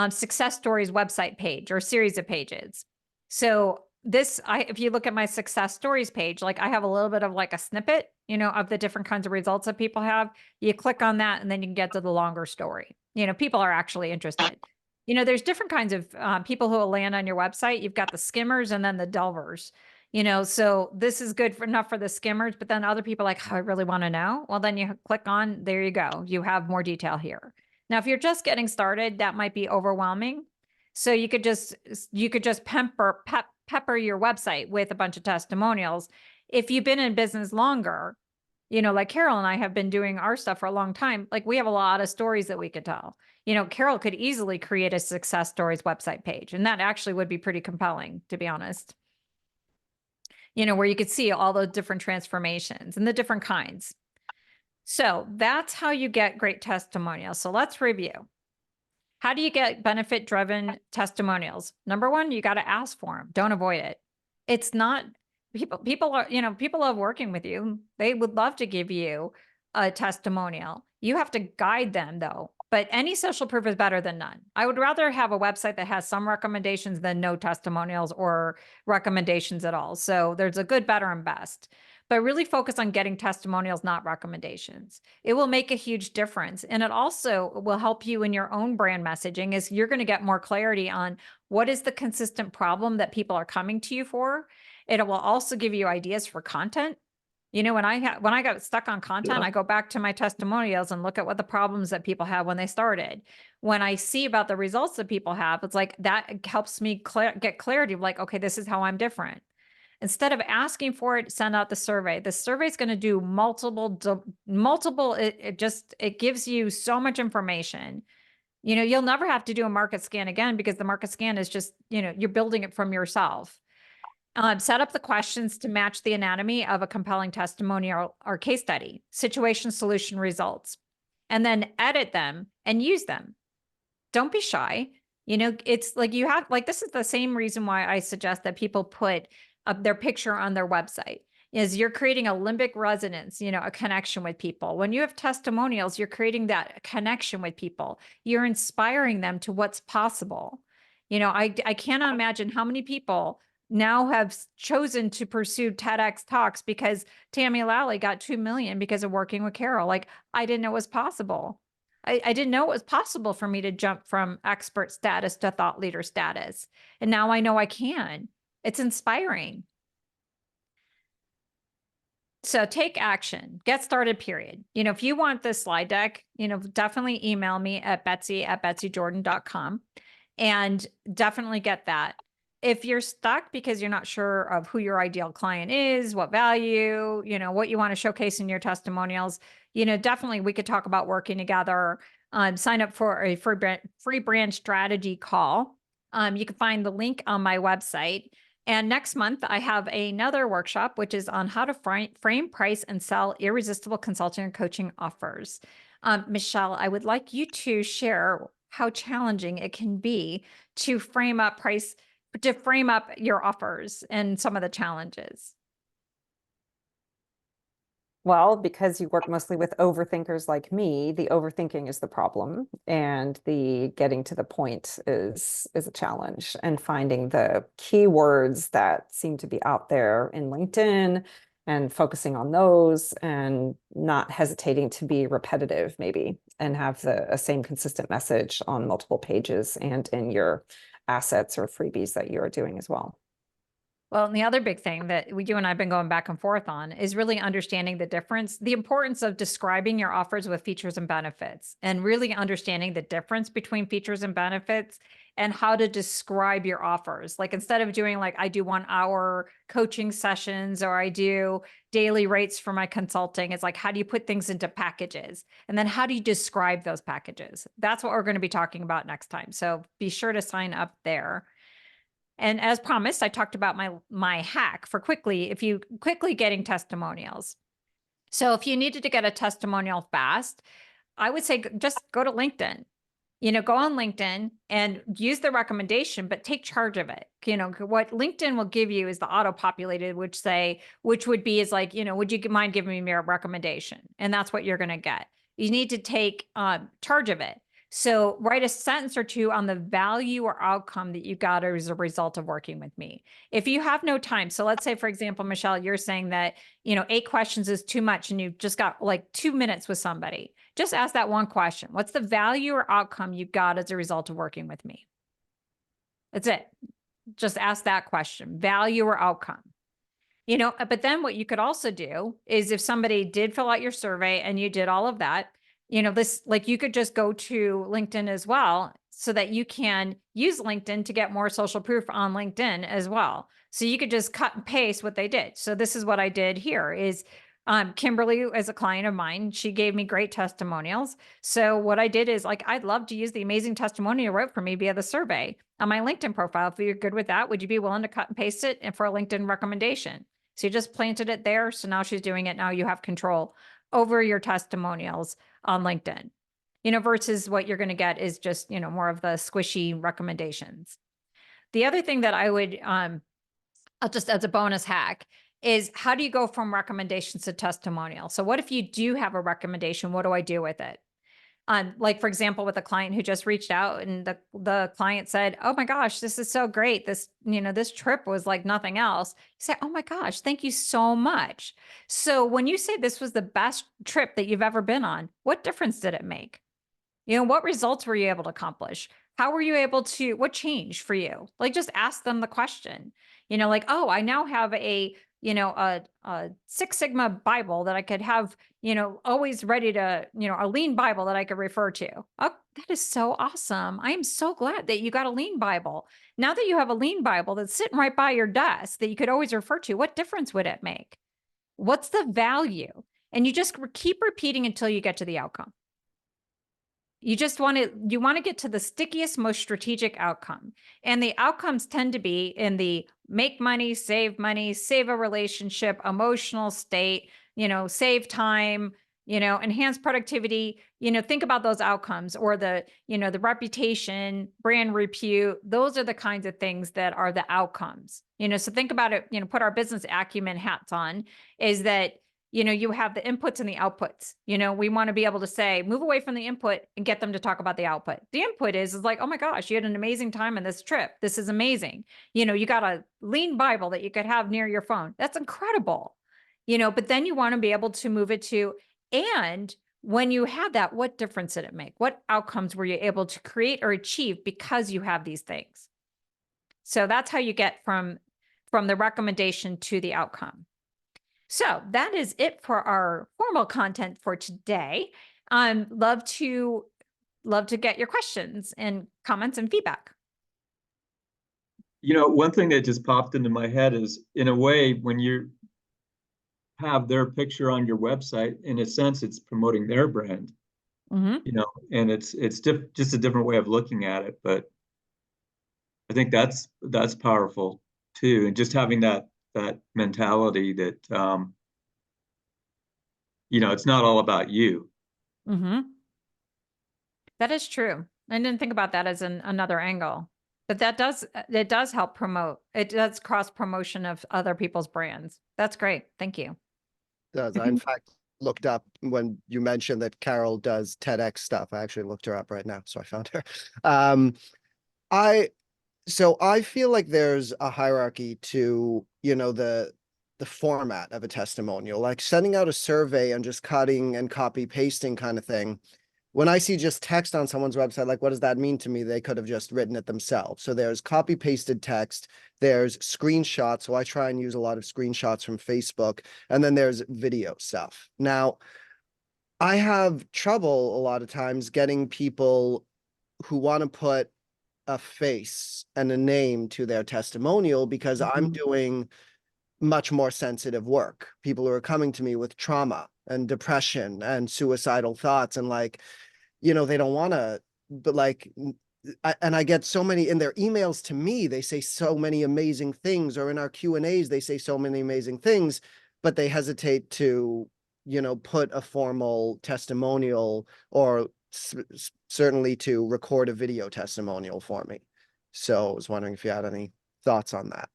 success stories website page or series of pages. So if you look at my success stories page, like I have a little bit of like a snippet, of the different kinds of results that people have. You click on that and then you can get to the longer story. People are actually interested. There's different kinds of people who will land on your website. You've got the skimmers and then the delvers, so this is good enough for the skimmers, but then other people are like, oh, I really want to know. Well, then you click on, there you go. You have more detail here. Now, if you're just getting started, that might be overwhelming. So you could just pepper your website with a bunch of testimonials. If you've been in business longer, like Carol and I have been doing our stuff for a long time, like we have a lot of stories that we could tell. Carol could easily create a success stories website page, and that actually would be pretty compelling, to be honest. Where you could see all those different transformations and the different kinds. So that's how you get great testimonials. So let's review. How do you get benefit-driven testimonials? Number one, you got to ask for them. Don't avoid it. It's not people are, people love working with you. They would love to give you a testimonial. You have to guide them though. But any social proof is better than none. I would rather have a website that has some recommendations than no testimonials or recommendations at all. So there's a good, better, and best. But really focus on getting testimonials, not recommendations. It will make a huge difference. And it also will help you in your own brand messaging, is you're going to get more clarity on what is the consistent problem that people are coming to you for. It will also give you ideas for content. When I got stuck on content, Yeah. I go back to my testimonials and look at what the problems that people have when they started. When I see about the results that people have, it's like that helps me get clarity of like, okay, this is how I'm different. Instead of asking for it, send out the survey. The survey is going to do multiple. It gives you so much information. You'll never have to do a market scan again, because the market scan is just, you're building it from yourself. Set up the questions to match the anatomy of a compelling testimonial or case study, situation, solution, results, and then edit them and use them. Don't be shy. It's like this is the same reason why I suggest that people put up their picture on their website, is you're creating a limbic resonance, a connection with people. When you have testimonials, you're creating that connection with people. You're inspiring them to what's possible. I cannot imagine how many people now have chosen to pursue TEDx talks because Tammy Lally got 2 million because of working with Carol. Like, I didn't know it was possible. I didn't know it was possible for me to jump from expert status to thought leader status. And now I know I can. It's inspiring. So take action, get started, period. If you want this slide deck, definitely email me at betsy@betsyjordan.com and definitely get that. If you're stuck because you're not sure of who your ideal client is, what value, what you want to showcase in your testimonials, definitely we could talk about working together. Sign up for a free brand strategy call. You can find the link on my website. And next month, I have another workshop, which is on how to frame, price, and sell irresistible consulting and coaching offers. Michelle, I would like you to share how challenging it can be to frame up your offers and some of the challenges. Well, because you work mostly with overthinkers like me, the overthinking is the problem, and the getting to the point is a challenge, and finding the keywords that seem to be out there in LinkedIn and focusing on those, and not hesitating to be repetitive maybe, and have the same consistent message on multiple pages and in your assets or freebies that you're doing as well. Well, and the other big thing that you and I have been going back and forth on is really understanding the importance of describing your offers with features and benefits, and really understanding the difference between features and benefits and how to describe your offers. Like, instead of doing like, I do 1-hour coaching sessions or I do daily rates for my consulting, it's like, how do you put things into packages? And then how do you describe those packages? That's what we're going to be talking about next time. So be sure to sign up there. And as promised, I talked about my hack for quickly getting testimonials. So if you needed to get a testimonial fast, I would say just go to LinkedIn. Go on LinkedIn and use the recommendation, but take charge of it. What LinkedIn will give you is the auto-populated, which would be like, would you mind giving me a recommendation? And that's what you're going to get. You need to take charge of it. So write a sentence or two on the value or outcome that you got as a result of working with me. If you have no time, so let's say, for example, Michelle, you're saying that, 8 questions is too much and you've just got like 2 minutes with somebody. Just ask that one question. What's the value or outcome you got as a result of working with me? That's it. Just ask that question, value or outcome. But then what you could also do is, if somebody did fill out your survey and you did all of that, you could just go to LinkedIn as well, so that you can use LinkedIn to get more social proof on LinkedIn as well. So you could just cut and paste what they did. So this is what I did here is, Kimberly is a client of mine. She gave me great testimonials. So what I did is, like, I'd love to use the amazing testimonial you wrote for me via the survey on my LinkedIn profile. If you're good with that, would you be willing to cut and paste it for a LinkedIn recommendation? So you just planted it there. So now she's doing it. Now you have control over your testimonials on LinkedIn, versus what you're going to get is just, more of the squishy recommendations. The other thing that I would, I'll just as a bonus hack is how do you go from recommendations to testimonial? So what if you do have a recommendation? What do I do with it? Like, for example, with a client who just reached out and the client said, oh my gosh, this is so great. This, this trip was like nothing else. You say, oh my gosh, thank you so much. So when you say this was the best trip that you've ever been on, what difference did it make? What results were you able to accomplish? How were you able to, what changed for you? Like, just ask them the question, like, oh, I now have a Six Sigma Bible that I could have, always ready to, a lean Bible that I could refer to. Oh, that is so awesome. I am so glad that you got a lean Bible. Now that you have a lean Bible that's sitting right by your desk that you could always refer to, what difference would it make? What's the value? And you just keep repeating until you get to the outcome. You want to get to the stickiest, most strategic outcome. And the outcomes tend to be in the make money, save a relationship, emotional state, save time, enhance productivity, think about those outcomes, or the reputation, brand repute. Those are the kinds of things that are the outcomes, so think about it, put our business acumen hats on, is that you have the inputs and the outputs. We want to be able to say, move away from the input and get them to talk about the output. The input is like, oh my gosh, you had an amazing time in this trip. This is amazing. You got a lean Bible that you could have near your phone. That's incredible. But then you want to be able to move it to, and when you had that, what difference did it make? What outcomes were you able to create or achieve because you have these things? So that's how you get from the recommendation to the outcome. So that is it for our formal content for today. Love to get your questions and comments and feedback. One thing that just popped into my head is, in a way, when you have their picture on your website, in a sense, it's promoting their brand. Mm-hmm. And it's just a different way of looking at it. But I think that's powerful too, and just having that mentality that it's not all about you. Mm-hmm. That is true. I didn't think about that as another angle, but it does help promote. It does cross promotion of other people's brands. That's great. Thank you. It does. I in fact looked up when you mentioned that Carol does TEDx stuff. I actually looked her up right now, so I found her. So I feel like there's a hierarchy to, the format of a testimonial, like sending out a survey and just cutting and copy pasting kind of thing. When I see just text on someone's website, like, what does that mean to me? They could have just written it themselves. So there's copy pasted text, there's screenshots. So I try and use a lot of screenshots from Facebook, and then there's video stuff. Now, I have trouble a lot of times getting people who want to put a face and a name to their testimonial, because I'm doing much more sensitive work. People who are coming to me with trauma and depression and suicidal thoughts, and they don't want to, but I get so many in their emails to me, they say so many amazing things, or in our Q&As, they say so many amazing things, but they hesitate to, put a formal testimonial, or certainly to record a video testimonial for me. So I was wondering if you had any thoughts on that.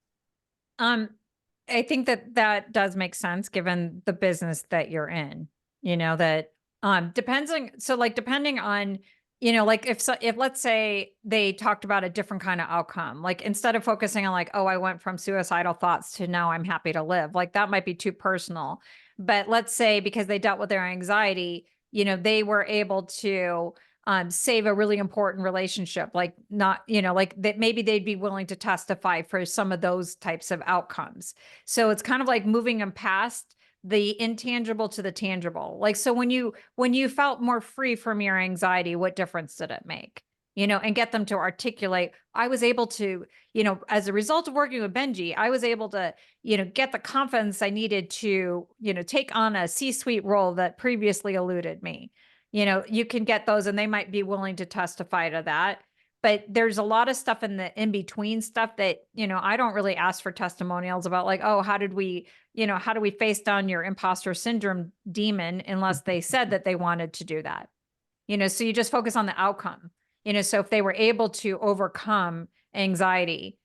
I think that does make sense given the business that you're in, that depending on, if let's say they talked about a different kind of outcome, like instead of focusing on like, oh, I went from suicidal thoughts to now I'm happy to live, like that might be too personal. But let's say because they dealt with their anxiety, they were able to save a really important relationship, like not, like that maybe they'd be willing to testify for some of those types of outcomes. So it's kind of like moving them past the intangible to the tangible. Like, so when you felt more free from your anxiety, what difference did it make? And get them to articulate, I was able to, as a result of working with Benji, I was able to, get the confidence I needed to, take on a C-suite role that previously eluded me. You can get those, and they might be willing to testify to that. But there's a lot of stuff in the in-between stuff that, I don't really ask for testimonials about, like, oh, how do we face down your imposter syndrome demon, unless they said that they wanted to do that. So you just focus on the outcome. So if they were able to overcome anxiety,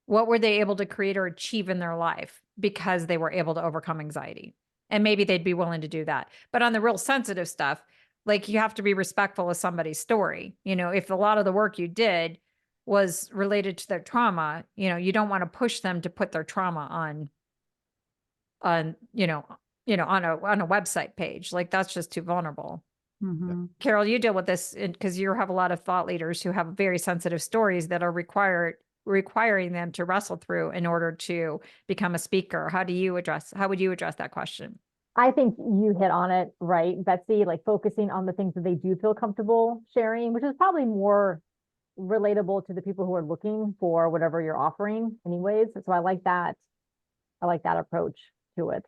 what were they able to create or achieve in their life because they were able to overcome anxiety? And maybe they'd be willing to do that. But on the real sensitive stuff, like, you have to be respectful of somebody's story. If a lot of the work you did was related to their trauma, you don't want to push them to put their trauma on a website page. Like, that's just too vulnerable. Mhm. Carol, you deal with this because you have a lot of thought leaders who have very sensitive stories that are requiring them to wrestle through in order to become a speaker. How would you address that question? I think you hit on it, right, Betsy, like focusing on the things that they do feel comfortable sharing, which is probably more relatable to the people who are looking for whatever you're offering anyways. So I like that approach to it.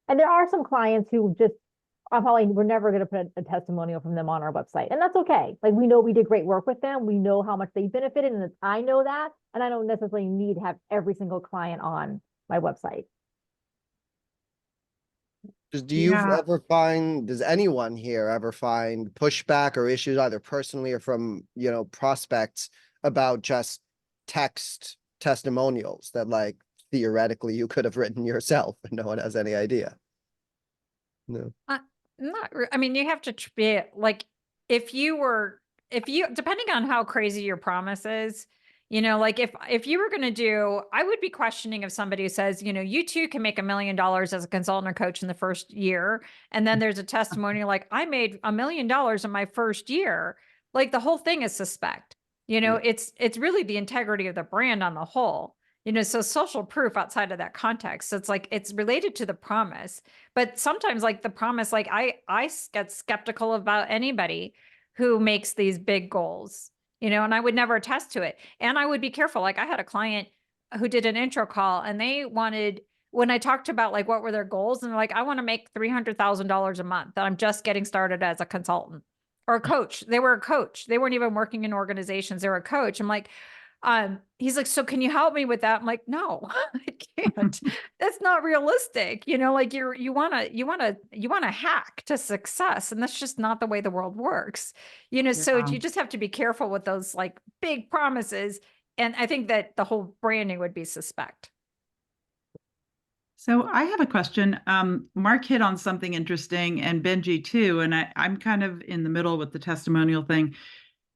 And there are some clients who just, we're never going to put a testimonial from them on our website. And that's okay. Like, we know we did great work with them. We know how much they benefited. And I know that. And I don't necessarily need to have every single client on my website. Does anyone here ever find pushback or issues, either personally or from, prospects, about just text testimonials that, like, theoretically you could have written yourself and no one has any idea? No. You have to be like, if you depending on how crazy your promise is, like, if you were going to do, I would be questioning if somebody who says, you too can make $1 million as a consultant or coach in the first year. And then there's a testimonial like, I made $1 million in my first year. Like, the whole thing is suspect. It's really the integrity of the brand on the whole. So social proof outside of that context. So it's like, it's related to the promise, but sometimes, like, the promise, like, I get skeptical about anybody who makes these big goals, and I would never attest to it. And I would be careful. Like, I had a client who did an intro call, and they wanted, when I talked about, like, what were their goals, and they're like, I want to make $300,000 a month, that I'm just getting started as a consultant or a coach. They were a coach. They weren't even working in organizations. They were a coach. I'm like, he's like, so can you help me with that? I'm like, no, I can't. That's not realistic. Like, you want to hack to success. And that's just not the way the world works. So you just have to be careful with those, like, big promises. And I think that the whole branding would be suspect. So I have a question. Mark hit on something interesting, and Benji too. And I'm kind of in the middle with the testimonial thing.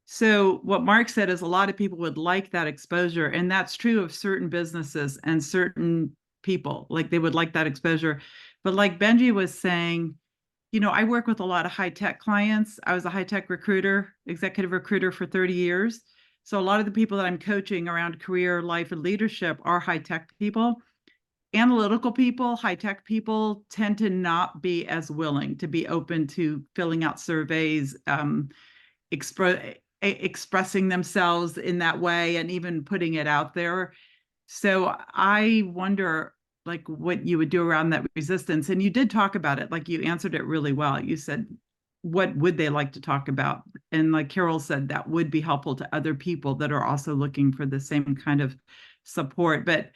So what Mark said is a lot of people would like that exposure, and that's true of certain businesses and certain people. Like, they would like that exposure. But like Benji was saying, I work with a lot of high-tech clients. I was a high-tech recruiter, executive recruiter for 30 years. So a lot of the people that I'm coaching around career, life, and leadership are high-tech people. Analytical people, high-tech people tend to not be as willing to be open to filling out surveys, expressing themselves in that way, and even putting it out there. So I wonder, like, what you would do around that resistance. And you did talk about it, like, you answered it really well. You said, what would they like to talk about? And like Carol said, that would be helpful to other people that are also looking for the same kind of support. But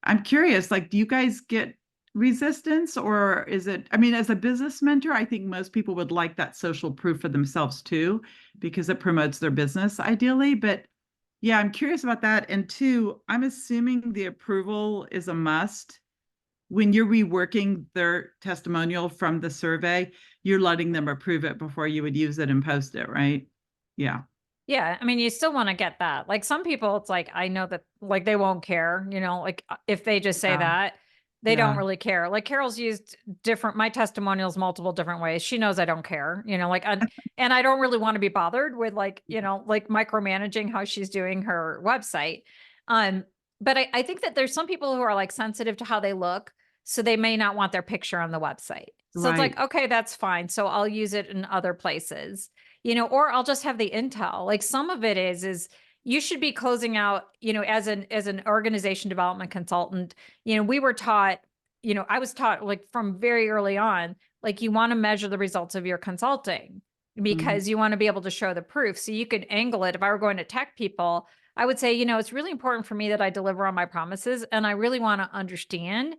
I'm curious, like, do you guys get resistance, or is it, as a business mentor, I think most people would like that social proof for themselves too, because it promotes their business ideally. But yeah, I'm curious about that. And two, I'm assuming the approval is a must. When you're reworking their testimonial from the survey, you're letting them approve it before you would use it and post it, right? Yeah. Yeah. You still want to get that. Like, some people, it's like, I know that, like, they won't care, like, if they just say that, they don't really care. Like, Carol's used my testimonials multiple different ways. She knows I don't care, like, and I don't really want to be bothered with, like, like, micromanaging how she's doing her website. But I think that there's some people who are, like, sensitive to how they look, so they may not want their picture on the website. So it's like, okay, that's fine. So I'll use it in other places, or I'll just have the intel. Like, some of it is you should be closing out, as an organization development consultant, we were taught, I was taught, like, from very early on, like, you want to measure the results of your consulting. because you want to be able to show the proof. So you could angle it. If I were going to tech people, I would say, it's really important for me that I deliver on my promises. And I really want to understand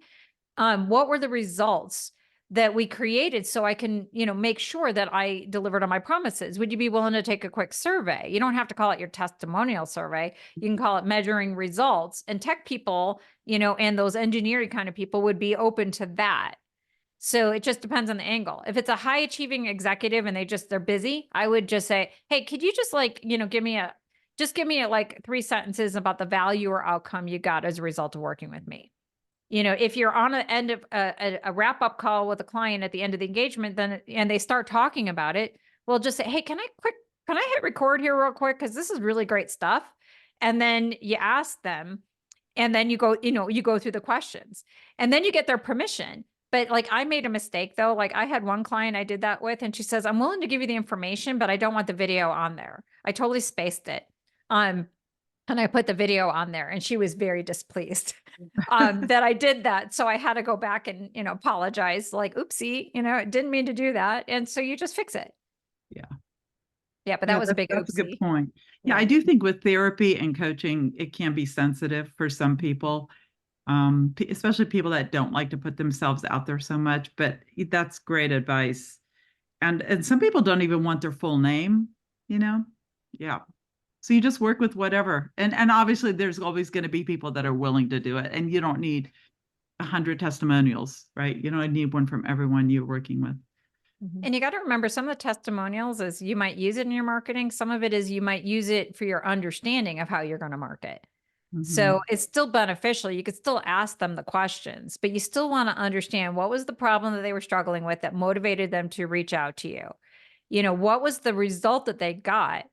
what were the results that we created so I can, make sure that I delivered on my promises. Would you be willing to take a quick survey? You don't have to call it your testimonial survey. You can call it measuring results. And tech people, and those engineering kind of people would be open to that. So it just depends on the angle. If it's a high achieving executive and they're busy, I would just say, hey, could you just give me like 3 sentences about the value or outcome you got as a result of working with me. If you're on the end of a wrap-up call with a client at the end of the engagement, and they start talking about it, well, just say, hey, can I hit record here real quick? Because this is really great stuff. And then you ask them, and then you go through the questions, and then you get their permission. But like, I made a mistake though. Like, I had one client I did that with, and she says, I'm willing to give you the information, but I don't want the video on there. I totally spaced it. And I put the video on there, and she was very displeased that I did that. So I had to go back and, apologize, like, oopsie, didn't mean to do that. And so you just fix it. Yeah. Yeah. But that was a big That's oopsie. a good point. Yeah. I do think with therapy and coaching, it can be sensitive for some people, especially people that don't like to put themselves out there so much, but that's great advice. And some people don't even want their full name, Yeah. So you just work with whatever. And obviously there's always going to be people that are willing to do it. And you don't need 100 testimonials, right? You don't need one from everyone you're working with. And you got to remember, some of the testimonials is you might use it in your marketing. Some of it is you might use it for your understanding of how you're going to market. So it's still beneficial. You could still ask them the questions, but you still want to understand what was the problem that they were struggling with that motivated them to reach out to you. What was the result that they got?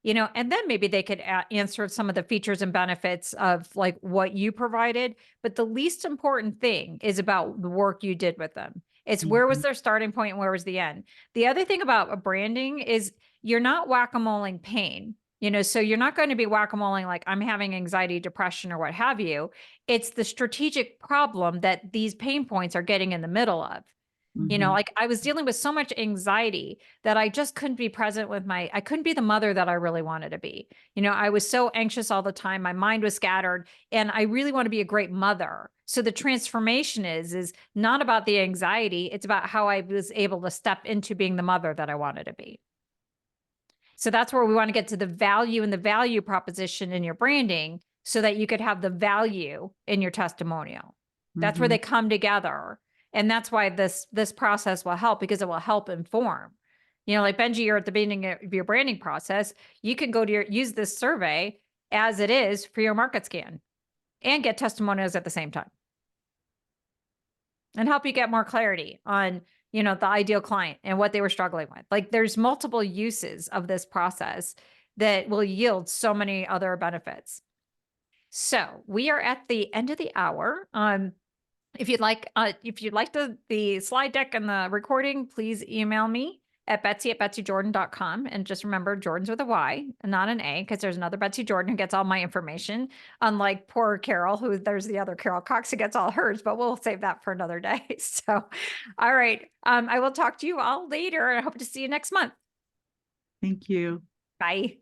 And then maybe they could answer some of the features and benefits of like what you provided. But the least important thing is about the work you did with them. It's where was their starting point and where was the end. The other thing about a branding is you're not whack-a-moling pain. So you're not going to be whack-a-moling like I'm having anxiety, depression, or what have you. It's the strategic problem that these pain points are getting in the middle of. Like I was dealing with so much anxiety that I just couldn't be present with I couldn't be the mother that I really wanted to be. I was so anxious all the time. My mind was scattered, and I really want to be a great mother. So the transformation is not about the anxiety. It's about how I was able to step into being the mother that I wanted to be. So that's where we want to get to the value and the value proposition in your branding so that you could have the value in your testimonial. That's where they come together. And that's why this process will help, because it will help inform. Like Benji, you're at the beginning of your branding process. You can go to use this survey as it is for your market scan and get testimonials at the same time. And help you get more clarity on, the ideal client and what they were struggling with. Like there's multiple uses of this process that will yield so many other benefits. So we are at the end of the hour. If you'd like the slide deck and the recording, please email me at betsy@betsyjordan.com. And just remember, Jordan's with a Y and not an A, because there's another Betsy Jordan who gets all my information, unlike poor Carol, there's the other Carol Cox who gets all hers, but we'll save that for another day. So, all right. I will talk to you all later, and I hope to see you next month. Thank you. Bye.